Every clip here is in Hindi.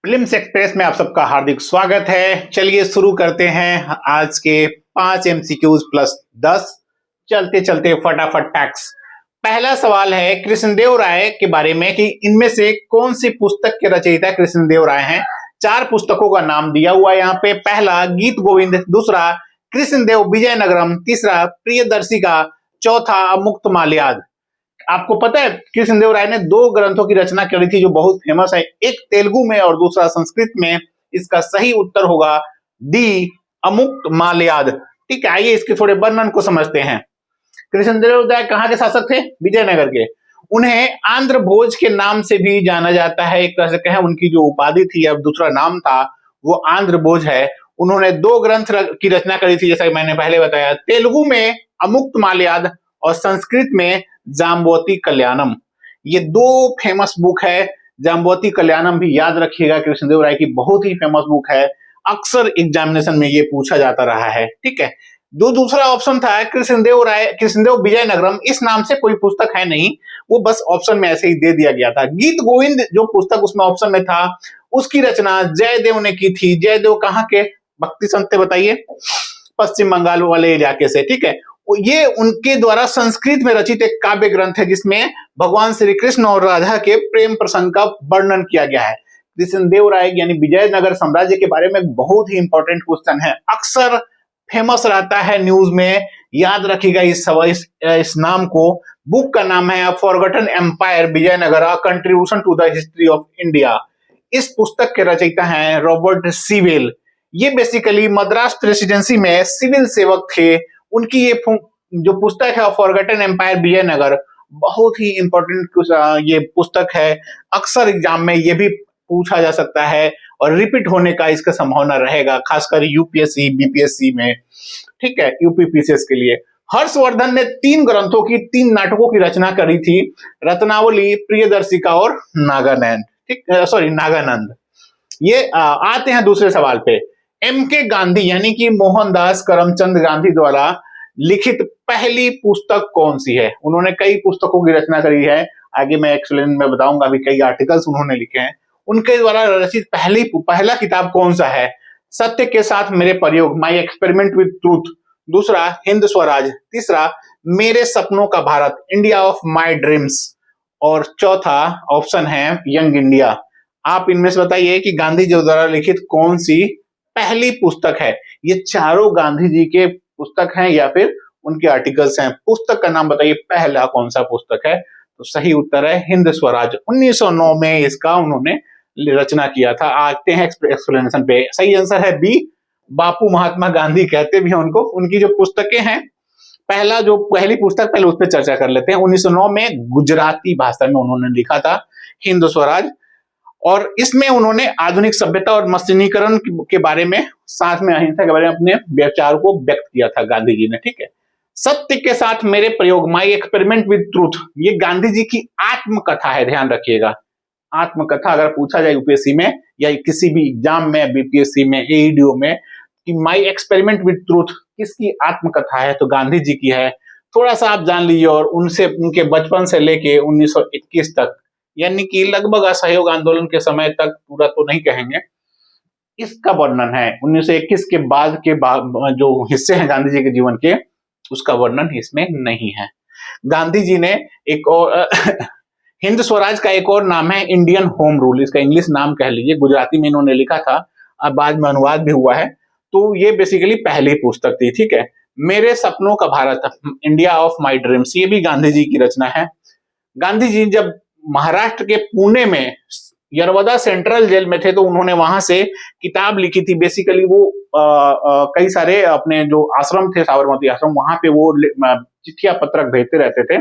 फिल्म्स एक्सप्रेस में आप सबका हार्दिक स्वागत है। चलिए शुरू करते हैं आज के 5 एमसीक्यूज प्लस 10। चलते चलते फटाफट फैक्ट्स। पहला सवाल है कृष्णदेव राय के बारे में कि इनमें से कौन सी पुस्तक के रचयिता कृष्णदेव राय हैं। 4 पुस्तकों का नाम दिया हुआ है यहाँ पे। पहला गीत गोविंद, दूसरा कृष्णदेव विजयनगरम, तीसरा प्रियदर्शिका, चौथा अमुक्त माल्याद। आपको पता है कृष्णदेव राय ने 2 ग्रंथों की रचना करी थी जो बहुत फेमस है, एक तेलुगु में और दूसरा संस्कृत में। इसका सही उत्तर होगा डी, अमुक्त माल्याद। ठीक है, आइए इसके थोड़े वर्णन को समझते हैं। कृष्णदेव राय कहाँ के शासक थे? विजयनगर के। उन्हें आंध्र भोज के नाम से भी जाना जाता है। एक तरह से कहें उनकी जो उपाधि थी, अब दूसरा नाम था, वो आंध्र भोज है। उन्होंने 2 ग्रंथ की रचना करी थी, जैसा मैंने पहले बताया। तेलुगु में अमुक्त माल्याद और संस्कृत में जाम्बवती कल्याणम। ये 2 फेमस बुक है। जाम्बवती कल्याणम भी याद रखिएगा, कृष्णदेव राय की बहुत ही फेमस बुक है। अक्सर एग्जामिनेशन में ये पूछा जाता रहा है। ठीक है, दूसरा ऑप्शन था कृष्णदेव विजयनगरम। इस नाम से कोई पुस्तक है नहीं, वो बस ऑप्शन में ऐसे ही दे दिया गया था। गीत गोविंद जो पुस्तक उसमें ऑप्शन में था, उसकी रचना जयदेव ने की थी। जयदेव कहाँ के भक्ति संत थे बताइए? पश्चिम बंगाल वाले इलाके से। ठीक है, ये उनके द्वारा संस्कृत में रचित एक काव्य ग्रंथ है जिसमें भगवान श्री कृष्ण और राधा के प्रेम प्रसंग का वर्णन किया गया है। कृष्णदेव राय यानी विजयनगर साम्राज्य के बारे में बहुत ही इंपॉर्टेंट क्वेश्चन है, अक्सर फेमस रहता है न्यूज में। याद रखिएगा इस नाम को। बुक का नाम है Forgotten Empire Vijayanagar, a contribution to the history of India. इस पुस्तक के रचयिता हैं रॉबर्ट सीवेल। ये बेसिकली मद्रास प्रेसिडेंसी में सिविल सेवक थे। उनकी ये जो पुस्तक है फॉरगॉटन एम्पायर विजयनगर, बहुत ही इंपॉर्टेंट ये पुस्तक है। अक्सर एग्जाम में ये भी पूछा जा सकता है और रिपीट होने का इसका संभावना रहेगा, खासकर यूपीएससी बीपीएससी में। ठीक है, यूपीपीसीएस के लिए। हर्षवर्धन ने 3 ग्रंथों की 3 नाटकों की रचना करी थी, रत्नावली, प्रियदर्शिका और नागानंद। ठीक, सॉरी नागानंद। ये आते हैं दूसरे सवाल पे। एम के गांधी यानी कि मोहनदास करमचंद गांधी द्वारा लिखित पहली पुस्तक कौन सी है? उन्होंने कई पुस्तकों की रचना करी है, आगे मैं एक्सप्लेन में बताऊंगा। अभी कई आर्टिकल्स उन्होंने लिखे हैं। उनके द्वारा रचित पहला किताब कौन सा है? सत्य के साथ मेरे प्रयोग, माई एक्सपेरिमेंट विद ट्रूथ, दूसरा हिंद स्वराज, तीसरा मेरे सपनों का Bharat, India of my dreams, और चौथा ऑप्शन है यंग इंडिया। आप इनमें से बताइए कि गांधी जी द्वारा लिखित कौन सी पहली पुस्तक है। ये चारों गांधी जी के पुस्तक हैं या फिर उनके आर्टिकल्स हैं। पुस्तक का नाम बताइए, पहला कौन सा पुस्तक है? तो सही उत्तर है हिंद स्वराज। 1909 में इसका उन्होंने रचना किया था। आते हैं एक्सप्लेनेशन पे। सही आंसर है बी, बापू महात्मा गांधी कहते भी हैं उनको। उनकी जो पुस्तकें हैं, पहली पुस्तक पहले उस पर चर्चा कर लेते हैं। 1909 में गुजराती भाषा में उन्होंने लिखा था हिंद स्वराज, और इसमें उन्होंने आधुनिक सभ्यता और मशीनीकरण के बारे में, साथ में अहिंसा के बारे में अपने विचार को व्यक्त किया था गांधी जी ने। ठीक है, सत्य के साथ मेरे प्रयोग, माई एक्सपेरिमेंट विद ट्रूथ, ये गांधी जी की आत्मकथा है। ध्यान रखिएगा, आत्मकथा अगर पूछा जाए यूपीएससी में या किसी भी एग्जाम में, बीपीएससी में, एईडीओ में, कि माई एक्सपेरिमेंट विद ट्रूथ किसकी आत्मकथा है, तो गांधी जी की है। थोड़ा सा आप जान लीजिए। और उनके बचपन से लेके 1921 तक, यानी कि लगभग असहयोग आंदोलन के समय तक, पूरा तो नहीं कहेंगे, इसका वर्णन है। 1921 के बाद के जो हिस्से हैं गांधी जी के जीवन के, उसका वर्णन इसमें नहीं है। गांधी जी ने एक और हिंद स्वराज का एक और नाम है इंडियन होम रूल, इसका इंग्लिश नाम कह लीजिए। गुजराती में इन्होंने लिखा था, अब बाद में अनुवाद भी हुआ है। तो ये बेसिकली पहली पुस्तक थी। ठीक है, मेरे सपनों का Bharat, India of my dreams, ये भी गांधी जी की रचना है। गांधी जी जब महाराष्ट्र के पुणे में यरवदा सेंट्रल जेल में थे, तो उन्होंने वहां से किताब लिखी थी। बेसिकली वो कई सारे अपने जो आश्रम थे, साबरमती आश्रम, वहां पे वो चिट्ठियां पत्रक भेजते रहते थे,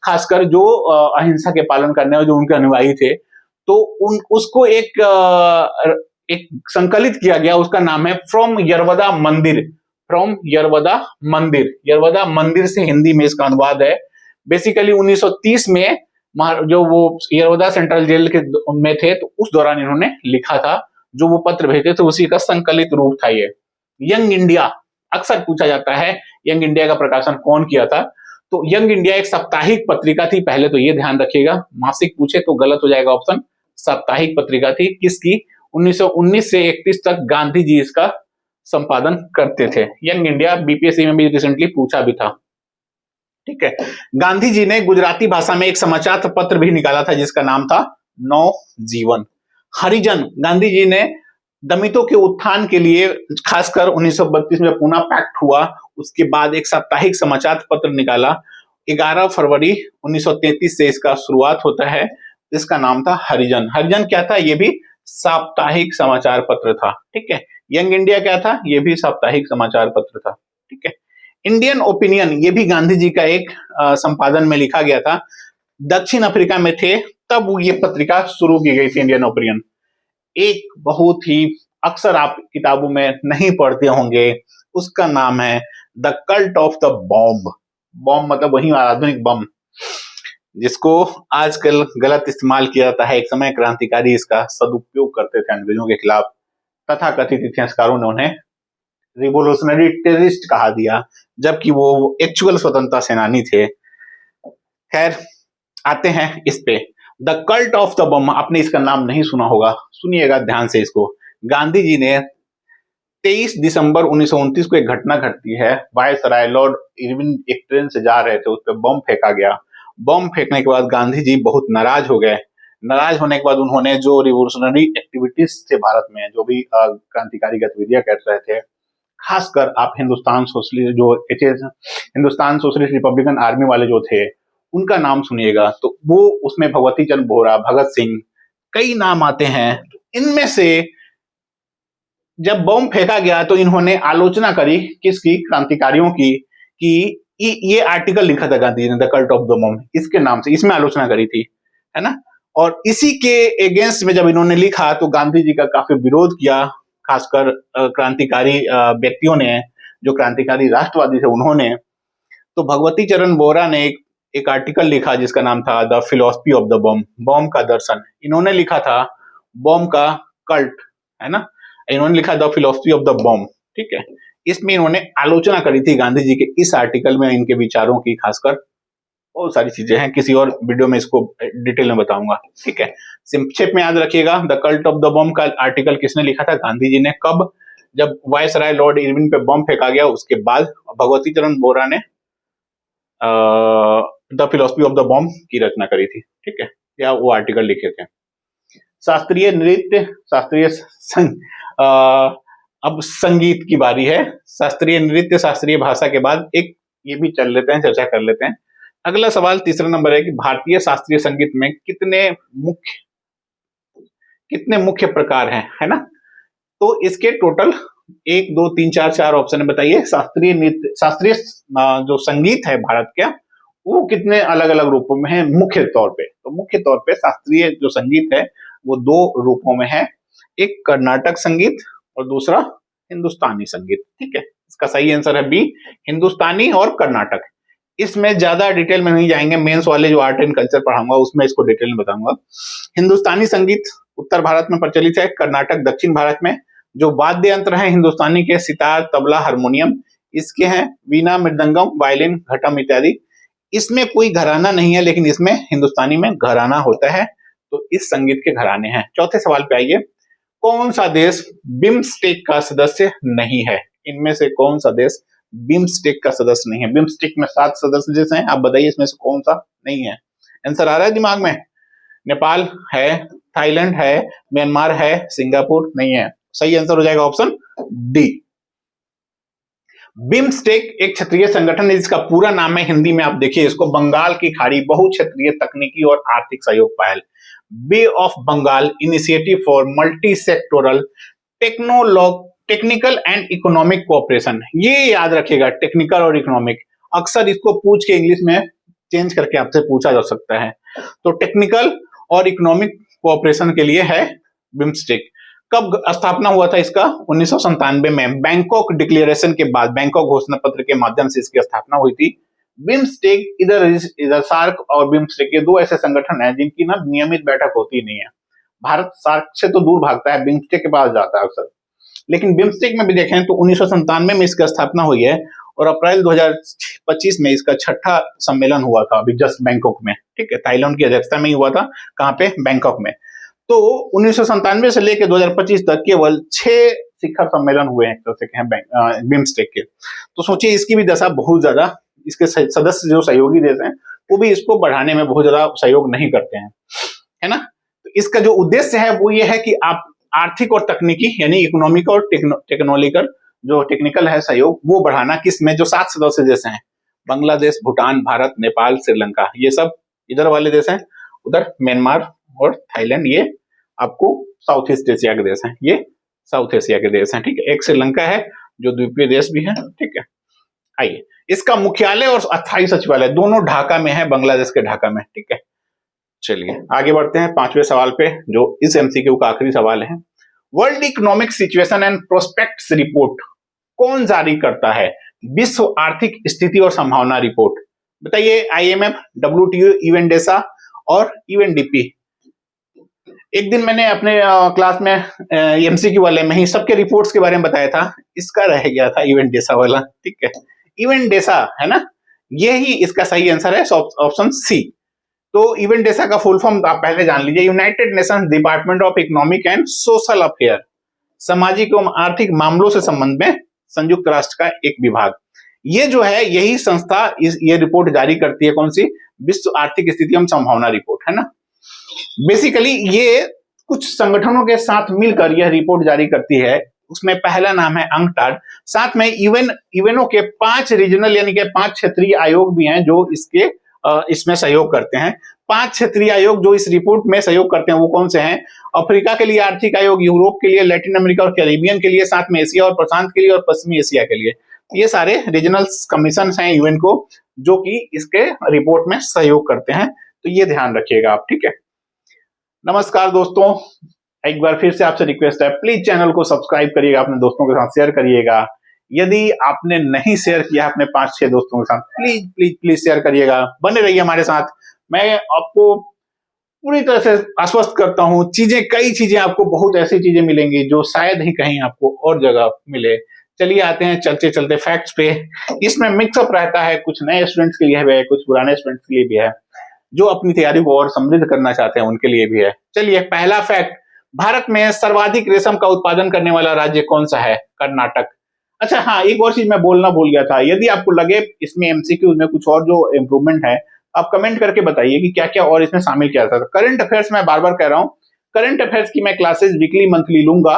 खासकर जो अहिंसा के पालन करने वाले जो उनके अनुयायी थे। तो उसको एक संकलित किया गया, उसका नाम है फ्रॉम यरवदा मंदिर। फ्रॉम यरवदा मंदिर, यरवदा मंदिर से हिंदी में इसका अनुवाद है। बेसिकली 1930 में जो वो यरवदा सेंट्रल जेल के में थे, तो उस दौरान इन्होंने लिखा था, जो वो पत्र भेजे थे, उसी का संकलित रूप था ये। यंग इंडिया अक्सर पूछा जाता है, यंग इंडिया का प्रकाशन कौन किया था? तो यंग इंडिया एक साप्ताहिक पत्रिका थी। पहले तो ये ध्यान रखिएगा, मासिक पूछे तो गलत हो जाएगा ऑप्शन। साप्ताहिक पत्रिका थी, किसकी? 1919 से 31 तक गांधी जी इसका संपादन करते थे। यंग इंडिया बीपीएससी में भी रिसेंटली पूछा भी था। ठीक है, गांधी जी ने गुजराती भाषा में एक समाचार पत्र भी निकाला था जिसका नाम था नवजीवन। हरिजन, गांधी जी ने दलितों के उत्थान के लिए खासकर 1932 में पूना पैक्ट हुआ, उसके बाद एक साप्ताहिक समाचार पत्र निकाला। 11 फरवरी 1933 से इसका शुरुआत होता है, इसका नाम था हरिजन। हरिजन क्या था? ये भी साप्ताहिक समाचार पत्र था। ठीक है, यंग इंडिया क्या था? ये भी साप्ताहिक समाचार पत्र था। ठीक है, इंडियन ओपिनियन, ये भी गांधी जी का एक संपादन में लिखा गया था। दक्षिण अफ्रीका में थे तब ये पत्रिका शुरू की गई थी, इंडियन ओपिनियन। एक बहुत ही अक्सर आप किताबों में नहीं पढ़ते होंगे, उसका नाम है the cult of the bomb. Bomb मतलब वही आधुनिक बम जिसको आजकल गलत इस्तेमाल किया जाता है। एक समय क्रांतिकारी इसका सदुपयोग करते थे अंग्रेजों के खिलाफ। तथा कथित इतिहासकारों ने उन्हें रिवोल्यूशनरी टेररिस्ट कहा दिया, जबकि वो एक्चुअल स्वतंत्रता सेनानी थे। खैर, आते हैं इस पे, द कल्ट ऑफ द बम। आपने इसका नाम नहीं सुना होगा, सुनिएगा ध्यान से इसको। गांधी जी ने 23 दिसंबर 1929 को एक घटना घटती है। वायसराय लॉर्ड इरविन एक ट्रेन से जा रहे थे, उस पर बम फेंका गया। बम फेंकने के बाद गांधी जी बहुत नाराज हो गए। नाराज होने के बाद उन्होंने जो रिवोल्यूशनरी एक्टिविटीज थे भारत में, जो भी क्रांतिकारी गतिविधियां कर रहे थे, खासकर आप हिंदुस्तान सोशलिस्ट रिपब्लिकन आर्मी वाले जो थे उनका नाम सुनिएगा, तो वो उसमें भगवती चंद्र बोहरा, भगत सिंह, कई नाम आते हैं। इनमें से जब बम फेंका गया तो इन्होंने आलोचना करी किसकी? क्रांतिकारियों की, कि ये आर्टिकल लिखा था गांधी जी ने द कल्ट ऑफ द बम, इसके नाम से, इसमें आलोचना करी थी, है ना। और इसी के अगेंस्ट में जब इन्होंने लिखा तो गांधी जी का काफी विरोध किया, खासकर क्रांतिकारी व्यक्तियों ने, जो क्रांतिकारी राष्ट्रवादी थे उन्होंने। तो भगवती चरण बोहरा ने एक आर्टिकल लिखा जिसका नाम था द फिलोसफी ऑफ द बम, बम का दर्शन। इन्होंने लिखा था बम का कल्ट, है ना। इन्होंने लिखा द फिलोसफी ऑफ द बम। ठीक है, इसमें इन्होंने आलोचना करी थी गांधी जी के इस आर्टिकल में, इनके विचारों की, खासकर बहुत सारी चीजें हैं, किसी और वीडियो में इसको डिटेल में बताऊंगा। ठीक है, संक्षेप में याद रखिएगा, द कल्ट ऑफ द बम का आर्टिकल किसने लिखा था? गांधी जी ने। कब? जब वायसराय लॉर्ड इरविन पे बम फेंका गया, उसके बाद भगवती चरण बोहरा ने the philosophy of the bomb की रचना करी थी। ठीक है, या वो आर्टिकल लिखे थे। शास्त्रीय नृत्य, अब संगीत की बारी है। शास्त्रीय नृत्य, शास्त्रीय भाषा के बाद एक ये भी चल लेते हैं, चर्चा कर लेते हैं। अगला सवाल तीसरा नंबर है कि भारतीय शास्त्रीय संगीत में कितने मुख्य प्रकार हैं, है ना। तो इसके टोटल 1 2 3 4 4 ऑप्शन बताइए। शास्त्रीय नृत्य, शास्त्रीय जो संगीत है भारत का, वो कितने अलग अलग रूपों में है मुख्य तौर पे? तो मुख्य तौर पे शास्त्रीय जो संगीत है वो 2 रूपों में है, एक कर्नाटक संगीत और दूसरा हिंदुस्तानी संगीत। ठीक है, इसका सही आंसर है बी, हिंदुस्तानी और कर्नाटक। इसमें ज्यादा डिटेल में नहीं जाएंगे, मेंस वाले जो आर्ट एंड कल्चर पढ़ाऊंगा उसमें इसको डिटेल में बताऊंगा। हिंदुस्तानी संगीत उत्तर भारत में प्रचलित है, कर्नाटक दक्षिण भारत में। जो वाद्य यंत्र है हिंदुस्तानी के, सितार, तबला, हारमोनियम, इसके हैं वीणा, मृदंगम, वायलिन, घटम इत्यादि। इसमें कोई घराना नहीं है, लेकिन इसमें हिंदुस्तानी में घराना होता है, तो इस संगीत के घराने हैं। चौथे सवाल पे आइए, कौन सा देश बिम्स्टेक का सदस्य नहीं है? इनमें से कौन सा देश बिम्स्टेक का सदस्य नहीं है? बिम्स्टेक में 7 सदस्य देश हैं, आप बताइए इसमें से कौन सा नहीं है? आंसर आ रहा है दिमाग में? नेपाल है, थाईलैंड है, म्यांमार है, सिंगापुर नहीं है। सही आंसर हो जाएगा ऑप्शन डी। बिम्स्टेक एक क्षेत्रीय संगठन है जिसका पूरा नाम है, हिंदी में आप देखिए इसको, बंगाल की खाड़ी बहुक्षेत्रीय तकनीकी और आर्थिक सहयोग पहल, Bay of Bengal initiative for multi sectoral technical and economic cooperation. ये याद रखिएगा, टेक्निकल और इकोनॉमिक, अक्सर इसको पूछ के इंग्लिश में चेंज करके आपसे पूछा जा सकता है। तो टेक्निकल और इकोनॉमिक कोऑपरेशन के लिए है बिम्स्टेक। कब स्थापना हुआ था इसका? 1997 में, बैंकॉक डिक्लेरेशन के बाद, बैंकॉक घोषणा पत्र के माध्यम से इसकी स्थापना हुई थी। बिम्स्टेक, इधर सार्क और बिम्स्टेक, ये 2 ऐसे संगठन हैं जिनकी ना नियमित बैठक होती नहीं है। भारत सार्क से तो दूर भागता है, बिम्स्टेक के पास जाता है अक्सर। लेकिन बिम्स्टेक में भी देखें तो 1997 में इसकी स्थापना हुई है और अप्रैल 2025 में इसका 6ठा सम्मेलन हुआ था, अभी जस्ट बैंकॉक में। ठीक है, थाईलैंड की अध्यक्षता में ही हुआ था। कहाँ पे? बैंकॉक में। तो 1997 से लेकर 2025 तक केवल 6 शिखर सम्मेलन हुए हैं, तो बिम्स्टेक के। तो सोचिए इसकी भी दशा बहुत ज्यादा, इसके सदस्य जो सहयोगी देश हैं वो भी इसको बढ़ाने में बहुत ज्यादा सहयोग नहीं करते हैं, है ना। तो इसका जो उद्देश्य है वो ये है कि आप आर्थिक और तकनीकी यानी इकोनॉमिक और टेक्नोलॉजिकल जो टेक्निकल है सहयोग वो बढ़ाना, किस में जो 7 सदस्य देश हैं, बांग्लादेश, भूटान, भारत, नेपाल, श्रीलंका, ये सब इधर वाले देश हैं, उधर म्यांमार और थाईलैंड, ये आपको साउथ ईस्ट एशिया के देश हैं, ये साउथ एशिया के देश हैं, ठीक है। एक श्रीलंका है जो द्वीपीय देश भी है, ठीक है। आइए, इसका मुख्यालय और अस्थायी सचिवालय दोनों ढाका में है, बांग्लादेश के ढाका में, ठीक है। चलिए आगे बढ़ते हैं 5वें सवाल पे, जो इस एमसीक्यू का आखिरी सवाल है। World economic situation and prospects report कौन जारी करता है? विश्व आर्थिक स्थिति और संभावना रिपोर्ट। बताइए, आईएमएफ, डब्ल्यूटीओ, यूएनडेसा और यूएनडीपी। एक दिन मैंने अपने क्लास में एमसीक्यू वाले में ही सबके रिपोर्ट्स के बारे में बताया था, इसका रह गया था यूएनडेसा वाला, ठीक है। यूएनडेसा है ना, ये ही इसका सही आंसर है, ऑप्शन सी। तो यूएनडेसा का फुल फॉर्म आप पहले जान लीजिए, United Nations department of economic and social affair, सामाजिक एवं आर्थिक मामलों से संबंध में संयुक्त राष्ट्र का एक विभाग। ये जो है यही संस्था ये रिपोर्ट जारी करती है, कौन सी? विश्व आर्थिक स्थिति एवं संभावना रिपोर्ट, है ना। बेसिकली ये कुछ संगठनों के साथ मिलकर यह रिपोर्ट जारी करती है, उसमें पहला नाम है अंकटाड, साथ में यूएनओ के 5 रीजनल यानी कि 5 क्षेत्रीय आयोग भी हैं जो इसमें सहयोग करते हैं। 5 क्षेत्रीय आयोग जो इस रिपोर्ट में सहयोग करते हैं वो कौन से हैं? अफ्रीका के लिए आर्थिक आयोग, यूरोप के लिए, लैटिन अमेरिका और कैरिबियन के लिए, साथ में एशिया और प्रशांत के लिए और पश्चिमी एशिया के लिए। ये सारे रीजनल कमीशन हैं यूएन को, जो कि इसके रिपोर्ट में सहयोग करते हैं, तो ये ध्यान रखिएगा आप, ठीक है। नमस्कार दोस्तों, एक बार फिर से आपसे रिक्वेस्ट है, प्लीज चैनल को सब्सक्राइब करिएगा, अपने दोस्तों के साथ शेयर करिएगा। यदि आपने नहीं शेयर किया अपने 5-6 दोस्तों के साथ, प्लीज प्लीज प्लीज शेयर करिएगा, बने रहिए हमारे साथ। मैं आपको पूरी तरह से आश्वस्त करता हूँ, कई चीजें आपको, बहुत ऐसी चीजें मिलेंगी जो शायद ही कहीं आपको और जगह मिले। चलिए आते हैं चलते चलते फैक्ट्स पे। इसमें मिक्सअप रहता है, कुछ नए स्टूडेंट्स के लिए भी है, कुछ पुराने स्टूडेंट्स के लिए भी है, जो अपनी तैयारी को और समृद्ध करना चाहते हैं उनके लिए भी है। चलिए, पहला फैक्ट, भारत में सर्वाधिक रेशम का उत्पादन करने वाला राज्य कौन सा है? कर्नाटक। अच्छा हाँ, एक और चीज मैं बोलना भूल गया था, यदि आपको लगे इसमें एमसीक्यू में कुछ और जो इम्प्रूवमेंट है, आप कमेंट करके बताइए कि क्या क्या और इसमें शामिल किया था। करंट अफेयर्स मैं बार बार कह रहा हूँ, करंट अफेयर्स की मैं क्लासेस वीकली मंथली लूंगा,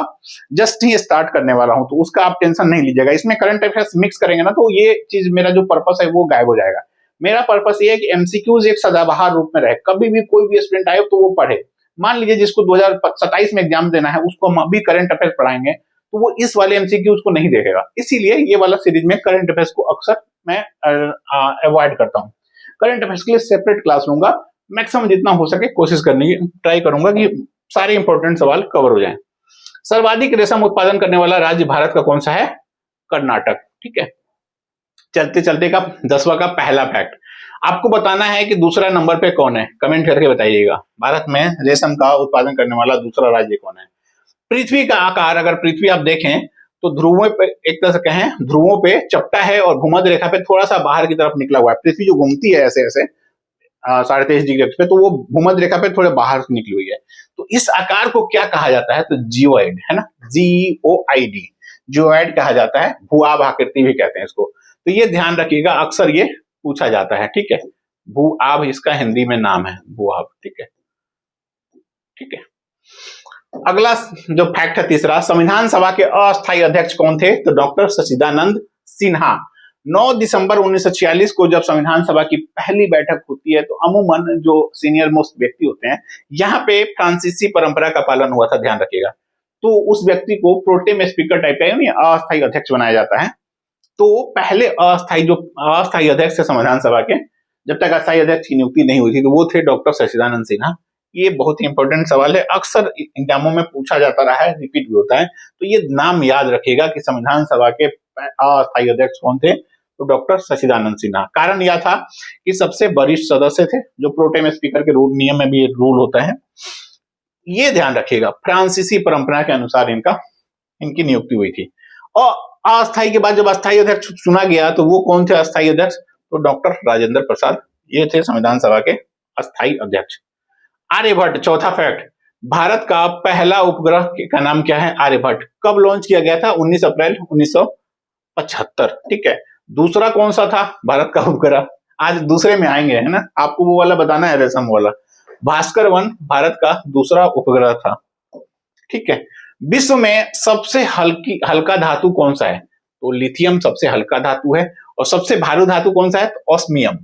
जस्ट ही स्टार्ट करने वाला हूं, तो उसका आप टेंशन नहीं लीजिएगा। इसमें करंट अफेयर्स मिक्स करेंगे ना तो ये चीज, मेरा जो पर्पस है वो गायब हो जाएगा। मेरा पर्पस ये है कि एमसीक्यूज एक सदाबहार रूप में रहे, कभी भी कोई भी स्टूडेंट आए तो वो पढ़े। मान लीजिए जिसको 2027 में एग्जाम देना है, उसको हम अभी करंट अफेयर्स पढ़ाएंगे तो वो इस वाले एमसीक्यूज को नहीं देखेगा, इसीलिए ये वाला सीरीज में करंट अफेयर्स को अक्सर मैं अवॉइड करता हूँ। करंट अफेयर्स के लिए सेपरेट क्लास लूंगा, मैक्सिमम जितना हो सके कोशिश करने की ट्राई करूंगा कि सारे इंपॉर्टेंट सवाल कवर हो जाएं। सर्वाधिक रेशम उत्पादन करने वाला राज्य भारत का कौन सा है? कर्नाटक, ठीक है। चलते चलते का 10वां का पहला फैक्ट, आपको बताना है कि दूसरा नंबर पे कौन है, कमेंट करके बताइएगा। भारत में रेशम का उत्पादन करने वाला दूसरा राज्य कौन है? पृथ्वी का आकार, अगर पृथ्वी आप देखें तो ध्रुवों पे, एक तरह से कहें ध्रुवों पे चपटा है और भूमध्य रेखा पे थोड़ा सा बाहर की तरफ निकला हुआ है। पृथ्वी जो घूमती है ऐसे ऐसे 23.5 डिग्री पे, तो वो भूमध्य रेखा पे थोड़े बाहर निकली हुई है। तो इस आकार को क्या कहा जाता है? तो जियोइड, है ना, GOID, जियोइड कहा जाता है, भूआभ आकृति भी कहते हैं इसको। तो ये ध्यान रखिएगा, अक्सर ये पूछा जाता है, ठीक है। भूआभ इसका हिंदी में नाम है, भूआभ, ठीक है, ठीक है। अगला जो फैक्ट है तीसरा, संविधान सभा के अस्थायी अध्यक्ष कौन थे? तो डॉक्टर सच्चिदानंद सिन्हा। 9 दिसंबर 1946 को जब संविधान सभा की पहली बैठक होती है तो अमूमन जो सीनियर मोस्ट व्यक्ति होते हैं, यहाँ पे फ्रांसीसी परंपरा का पालन हुआ था, ध्यान रखिएगा। तो उस व्यक्ति को प्रोटेम स्पीकर टाइप का यानी अस्थायी अध्यक्ष बनाया जाता है। तो पहले अस्थायी अध्यक्ष थे संविधान सभा के, जब तक अस्थायी अध्यक्ष की नियुक्ति नहीं हुई थी, तो वो थे डॉक्टर सच्चिदानंद सिन्हा। ये बहुत ही इंपॉर्टेंट सवाल है, अक्सर एग्जामों में पूछा जाता रहा है, रिपीट भी होता है, तो ये नाम याद रखिएगा कि संविधान सभा के अस्थायी अध्यक्ष कौन थे? तो डॉक्टर सच्चिदानंद सिन्हा। कारण यह था कि सबसे वरिष्ठ सदस्य थे, जो प्रोटेम स्पीकर के रूल, नियम में भी एक रूल होता है, ये ध्यान रखिएगा। फ्रांसीसी परंपरा के अनुसार इनकी नियुक्ति हुई थी। और अस्थायी के बाद जब अस्थायी अध्यक्ष चुना गया तो वो कौन थे अस्थायी अध्यक्ष? तो डॉक्टर राजेंद्र प्रसाद, ये थे संविधान सभा के अस्थायी अध्यक्ष। आर्यभट्ट, चौथा फैक्ट, भारत का पहला उपग्रह का नाम क्या है? आर्यभट्ट। कब लॉन्च किया गया था? 19 अप्रैल 1975। ठीक है। दूसरा कौन सा था भारत का उपग्रह? आज दूसरे में आएंगे, है ना, आपको वो वाला बताना है, रेशम वाला। भास्कर 1 भारत का दूसरा उपग्रह था। ठीक है। विश्व में सबसे हल्का धातु कौन सा है? तो लिथियम सबसे हल्का धातु है। और सबसे भारी धातु कौन सा है? तो ऑस्मियम।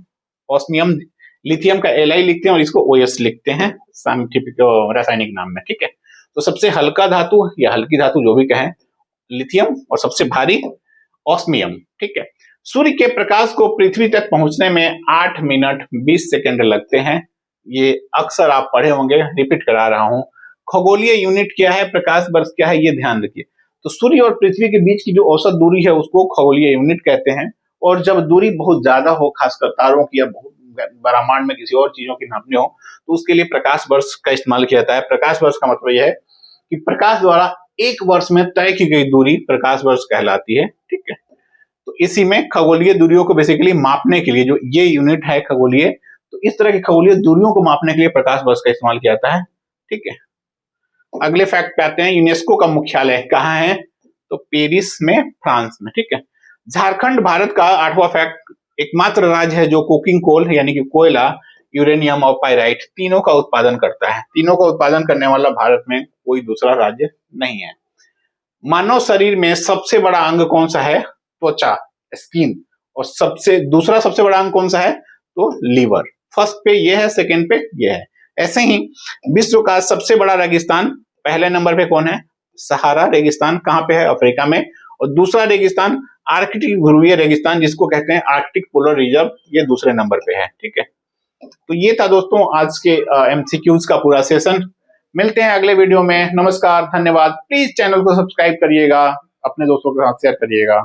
ऑस्मियम, लिथियम का Li लिखते हैं और इसको OS लिखते हैं साइंटिफिक रासायनिक नाम में। ठीक है। तो सबसे हल्का धातु या हल्की धातु जो भी कहें, लिथियम, और सबसे भारी ऑस्मियम। ठीक है। सूर्य के प्रकाश को पृथ्वी तक पहुंचने में 8 मिनट 20 सेकंड लगते हैं। ये अक्सर आप पढ़े होंगे, रिपीट करा रहा हूं। खगोलीय यूनिट क्या है? प्रकाश वर्ष क्या है? ये ध्यान रखिए। तो सूर्य और पृथ्वी के बीच की जो औसत दूरी है उसको खगोलीय यूनिट कहते हैं। और जब दूरी बहुत ज्यादा हो, खासकर तारों की या बहुत ब्रह्मांड में किसी और चीजों की नापनी हो, तो उसके लिए प्रकाश वर्ष का इस्तेमाल किया जाता है। प्रकाश वर्ष का मतलब यह है कि प्रकाश द्वारा एक वर्ष में तय की गई दूरी प्रकाश वर्ष कहलाती है। ठीक है। तो इसी में खगोलीय दूरियों को बेसिकली मापने के लिए जो ये यूनिट है खगोलीय, तो इस तरह की खगोलीय दूरियों को मापने के लिए प्रकाश वर्ष का इस्तेमाल किया जाता है। ठीक है। अगले फैक्ट पे आते हैं। यूनेस्को का मुख्यालय कहाँ है? तो पेरिस में, फ्रांस में। ठीक है। झारखंड भारत का 8वां फैक्ट, एकमात्र राज्य है जो कोकिंग कोल यानी कि कोयला, यूरेनियम और पाइराइट तीनों का उत्पादन करता है। तीनों का उत्पादन करने वाला भारत में कोई दूसरा राज्य नहीं है। मानव शरीर में सबसे बड़ा अंग कौन सा है? त्वचा, स्किन। और दूसरा सबसे बड़ा अंग कौन सा है? तो लीवर। फर्स्ट पे ये है, सेकंड पे ये है। ऐसे ही विश्व का सबसे बड़ा रेगिस्तान पहले नंबर पे कौन है? सहारा रेगिस्तान। कहां पे है? अफ्रीका में। और दूसरा रेगिस्तान आर्कटिक ध्रुवीय रेगिस्तान, जिसको कहते हैं आर्कटिक पोलर रिजर्व, ये दूसरे नंबर पे है। ठीक है। तो ये था दोस्तों आज के MCQs का पूरा सेशन। मिलते हैं अगले वीडियो में। नमस्कार, धन्यवाद। प्लीज चैनल को सब्सक्राइब करिएगा, अपने दोस्तों के साथ शेयर करिएगा।